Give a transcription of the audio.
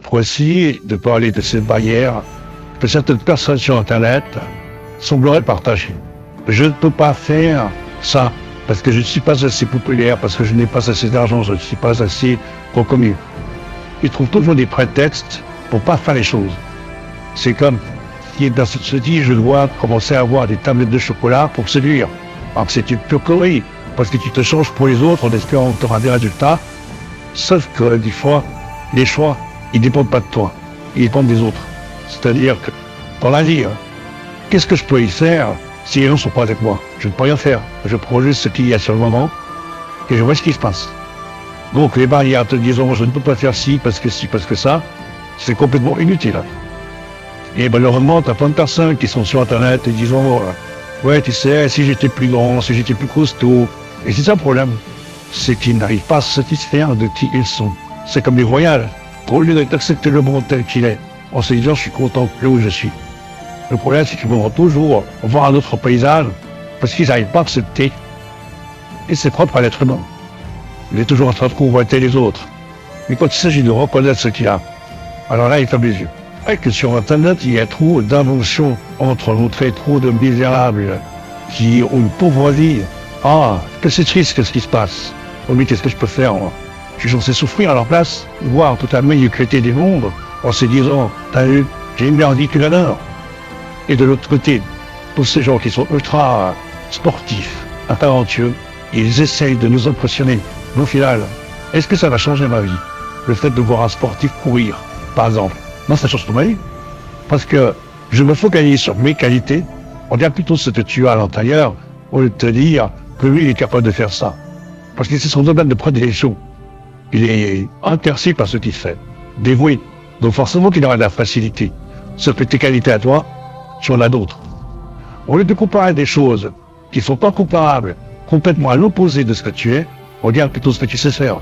pour essayer de parler de ces barrières que certaines personnes sur Internet sembleraient partager. Je ne peux pas faire ça parce que je ne suis pas assez populaire, parce que je n'ai pas assez d'argent, je ne suis pas assez reconnu. Ils trouvent toujours des prétextes pour pas faire les choses. C'est comme si dans se dit je dois commencer à avoir des tablettes de chocolat pour séduire. Alors c'est une pure connerie, parce que tu te changes pour les autres en espérant que tu auras des résultats, sauf que des fois, les choix, ils ne dépendent pas de toi, ils dépendent des autres. C'est-à-dire que, dans la vie, qu'est-ce que je peux y faire si les gens ne sont pas avec moi? Je ne peux rien faire. Je prends juste ce qu'il y a sur le moment et je vois ce qui se passe. Donc les barrières te disant je ne peux pas faire ci, parce que ça, c'est complètement inutile. Et malheureusement, tu as plein de personnes qui sont sur Internet et disent ouais, tu sais, si j'étais plus grand, si j'étais plus costaud. Et c'est ça le problème, c'est qu'ils n'arrivent pas à se satisfaire de qui ils sont. C'est comme les voyages. Au lieu d'accepter le monde tel qu'il est, en se disant je suis content là où je suis. Le problème, c'est qu'ils vont toujours voir un autre paysage parce qu'ils n'arrivent pas à accepter. Et c'est propre à l'être humain. Il est toujours en train de convoiter les autres. Mais quand il s'agit de reconnaître ce qu'il a, alors là, il ferme les yeux. Et que sur Internet, il y a trop d'inventions entre l'autre et trop de misérables qui ont une pauvre vie. Ah, que c'est triste, qu'est-ce qui se passe? Oh, mais qu'est-ce que je peux faire, moi? Je suis censé souffrir à leur place, voir toute la médiocrité des mondes, en se disant, t'as vu, j'ai une meilleure vie que la leur. Et de l'autre côté, tous ces gens qui sont ultra sportifs, talentueux, ils essayent de nous impressionner. Mais au final, est-ce que ça va changer ma vie? Le fait de voir un sportif courir, par exemple. Non, ça change pas ma vie. Parce que je me focalise sur mes qualités, on dirait plutôt ce que tu as à l'intérieur, au lieu de te dire que lui, il est capable de faire ça. Parce que c'est son domaine de prédilection. Il est intéressé par ce qu'il fait, dévoué. Donc forcément qu'il aura de la facilité. Sauf que tes qualités à toi, tu en as d'autres. Au lieu de comparer des choses qui ne sont pas comparables, complètement à l'opposé de ce que tu es, on regarde plutôt ce que tu sais faire.